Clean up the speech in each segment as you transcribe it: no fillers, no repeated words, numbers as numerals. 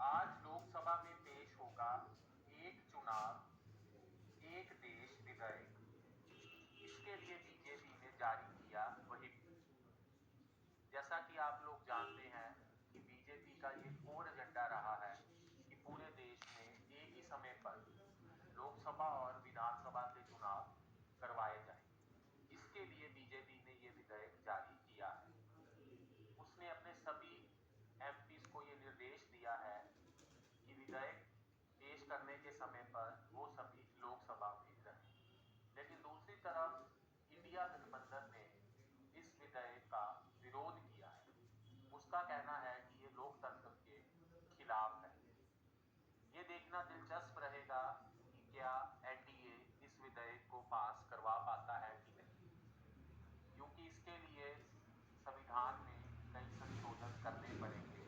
आज लोकसभा में पेश होगा एक चुनाव एक देश विधेयक। इसके लिए बीजेपी ने जारी किया व्हिप। जैसा कि आप लोग जानते हैं कि बीजेपी का ये कोर एजेंडा रहा है कि पूरे देश में एक ही समय पर लोकसभा और विधानसभा के चुनाव करवाए जाएंगे। इसके लिए बीजेपी ने ये विधेयक जारी किया है। उसने अपने सभी एमपीज को ये निर्देश दिया है कि विधेयक पेश करने के समय पर वो सभी लोकसभा में रहें। लेकिन दूसरी तरफ इंडिया गठबंधन ने इस विधेयक का विरोध किया है। उसका कहना है कि ये लोकतंत्र के खिलाफ है। ये देखना दिलचस्प रहेगा कि क्या एनडीए इस विधेयक को पास करवा पाता है कि नहीं, क्योंकि इसके लिए संविधान में कई संशोधन करने पड़ेंगे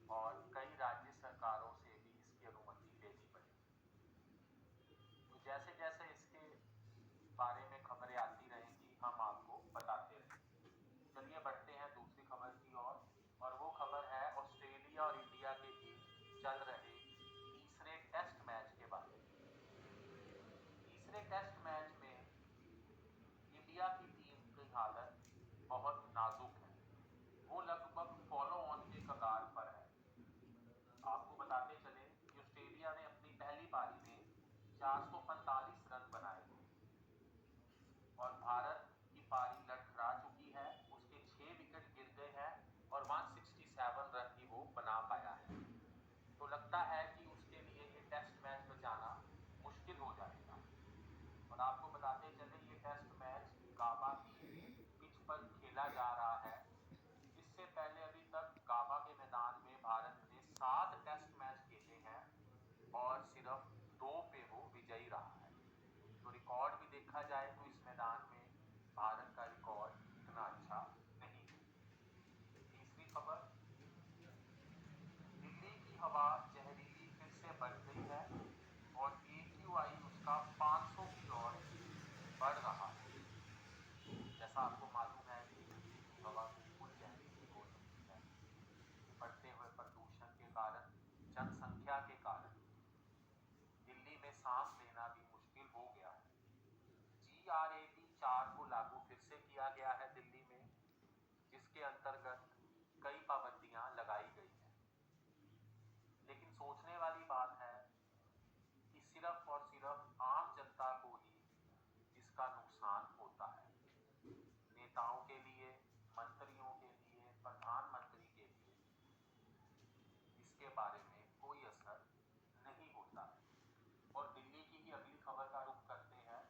और कई राज्य सरकारों से भी इसकी अनुमति लेनी पड़ेगी। तो जैसे जैसे इसके बारे में खबरें आती रहेंगी हम आपको बताते रहेंगे। चलिए बढ़ते हैं दूसरी खबर की ओर, और वो खबर है ऑस्ट्रेलिया और इंडिया के बीच चल रहे तीसरे टेस्ट मैच के बारे में। तीसरे टेस्ट मैच में इंडिया की टीम की हालत बहुत नाजुक है। वो लगभग फॉलो ऑन के कगार पर है। आपको बताते चले कि ऑस्ट्रेलिया ने अपनी पहली पारी में 445 रन बनाए थे और भारत की पारी लड़खड़ा चुकी है। उसके 6 विकेट गिर गए हैं और 167 रन ही वो बना पाया है। तो लगता है कि उसके लिए ये टेस्ट मैच बचाना मुश्किल हो जाएगा। और आपको बताते चले ये टेस्ट मैच गाबा की पिच पर खेला जा रहा है। इससे पहले अभी तक गाबा के मैदान में भारत ने 7 टेस्ट मैच खेले हैं और सिर्फ 2 पे वो विजयी रहा है। तो रिकॉर्ड भी देखा जाए तो इस मैदान में भारत का रिकॉर्ड इतना अच्छा नहीं है। तीसरी खबर, दिल्ली की हवा जहरीली फिर से बढ़ गई है और AQI उसका 500 की ओर बढ़ रहा है। जैसा आपको मालूम है कि दिल्ली की हवा बिल्कुल जहरीली हो चुकी है। बढ़ते हुए प्रदूषण के कारण, जनसंख्या के कारण दिल्ली में सांस लेना भी मुश्किल हो गया है। GRAP 4 को लागू फिर से किया गया है दिल्ली में, जिसके अंतर्गत कई पाबंदियां लगाई गई हैं। लेकिन सोचने वाली बात है कि सिर्फ और सिर्फ आम जनता को ही इसका नुकसान होता है। नेताओं के लिए, मंत्रियों के लिए, प्रधानमंत्री के लिए इसके बारे में कोई असर नहीं होता है। और दिल्ली की ही अगली खबर का रुख करते हैं।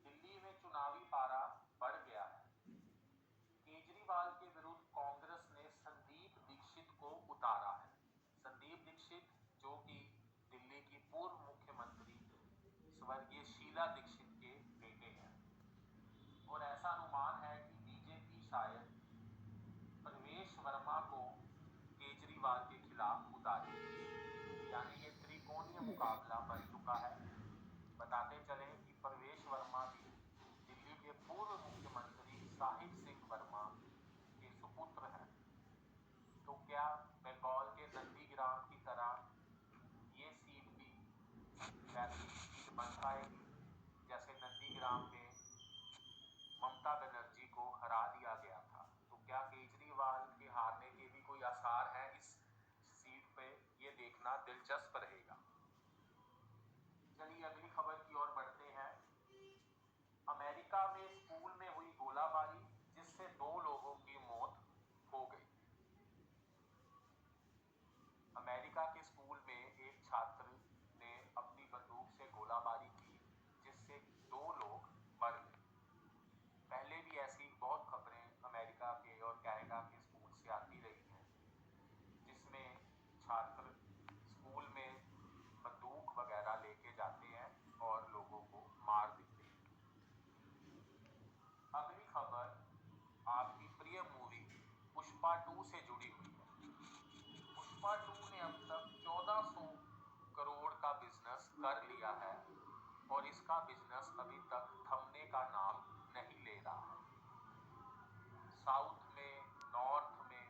दिल्ली में चुनावी पारा बढ़ गया है। केजरीवाल के विरुद्ध कांग्रेस ने संदीप दीक्षित को उतारा है। संदीप दीक्षित जो कि दिल्ली की पूर्व मुख्यमंत्री स्वर्गीय शीला दीक्षित के बेटे हैं, और ऐसा अनुमान है कि बीजेपी शायद प्रवेश वर्मा को केजरीवाल के खिलाफ उतारेगी। यानी ये त्रिकोणीय मुकाबला बन चुका है। बताते चले कि प्रवेश वर्मा भी दिल्ली के पूर्व मुख्यमंत्री साहिब सिंह वर्मा के सुपुत्र हैं। तो क्या बंगाल के नंदीग्राम की तरह ये सीट भी वैसी ही सीट बन पाएगी जैसे नंदीग्राम में ममता बनर्जी को हरा दिया गया था? तो क्या केजरीवाल के हारने के भी कोई आसार हैं इस सीट पे? ये देखना दिलचस्प रहेगा। चलिए अगली खबर की ओर बढ़ते हैं। अमेरिका में स्कूल में हुई गोलाबारी जिससे 2 लोगों की मौत हो गई। अमेरिका के स्कूल में एक छात्र ने अपनी बंदूक से गोलाबारी की जिससे 2 लोग मर गए। पहले भी ऐसी बहुत खबरें अमेरिका के और कनाडा के स्कूल से आती रही हैं, जिसमें छात्र स्कूल में बंदूक वगैरह लेके जाते हैं और लोगों को मार देते हैं। अगली खबर आपकी प्रिय मूवी पुष्पा 2 से जुड़ी हुई है। पुष्पा 2 ने अब तक 1400 करोड़ का बिजनेस कर लिया है और इसका बिजनेस अभी तक थमने का नाम नहीं ले रहा है। साउथ में, नॉर्थ में,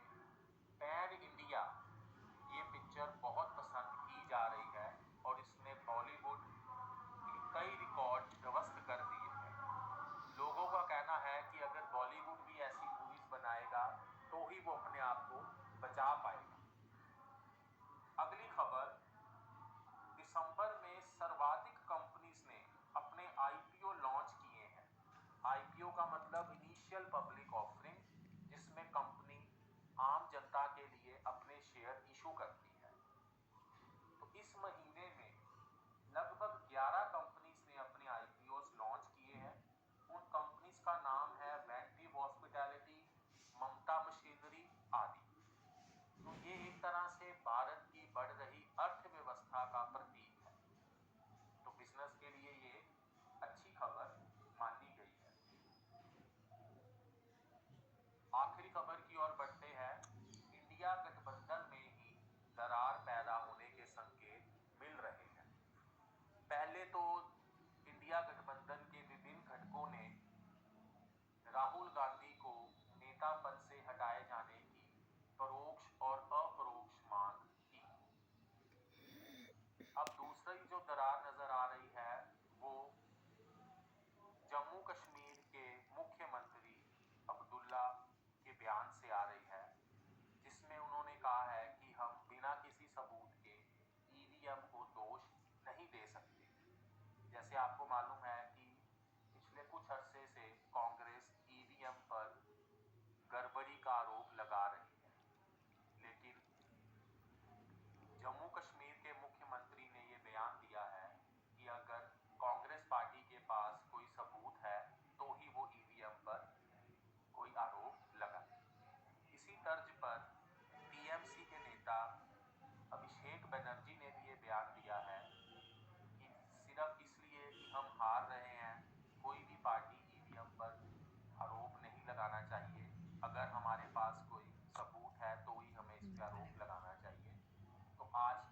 पैन इंडिया ये पिक्चर इनिशियल पब्लिक ऑफरिंग, जिसमें कंपनी आम जनता के लिए अपने शेयर इशू करती है। तो इस महीने में लगभग 11 कंपनीज ने अपने आईपीओस लॉन्च किए हैं। उन कंपनीज का नाम है वेंटिव हॉस्पिटैलिटी, ममता मशीनरी आदि। तो ये एक तरह से भारत की बढ़ रही अर्थव्यवस्था का प्रतीक है। तो बिजनेस के लिए ये अच्छी खबर मानी गई है। आखिरी खबर की ओर बढ़ते हैं। इंडिया गठबंधन में ही दरार पैदा होने के संकेत मिल रहे हैं। पहले तो इंडिया गठबंधन के विभिन्न घटकों ने राहुल गांधी को नेता पद से हटाए जाने की परोक्ष और अपरोक्ष मांग की। अब दूसरी जो दरार नजर आ रही है वो जम्मू कश्मीर के मुख्यमंत्री अब्दुल्ला के बयान से आ रही है, जिसमें उन्होंने कहा है कि हम बिना किसी सबूत के ईवीएम को दोष नहीं दे सकते। जैसे आपको मालूम है कि पिछले कुछ अरसे से कांग्रेस ईवीएम पर गड़बड़ी का आरोप लगा रही है, लेकिन जम्मू कश्मीर के मुख्यमंत्री ने ये बयान दिया है कि अगर कांग्रेस पार्टी के पास कोई सबूत है तो ही वो ईवीएम पर कोई आरोप लगाए। इसी तर्ज पर टीएमसी के नेता अभिषेक बनर्जी ने भी ये बयान दिया है कि सिर्फ इसलिए कि हम हार रहे हैं कोई भी पार्टी ईवीएम पर आरोप नहीं लगाना चाहिए। अगर हमारे पास कोई सबूत है तो ही हमें इस पे आरोप लगाना चाहिए। तो आज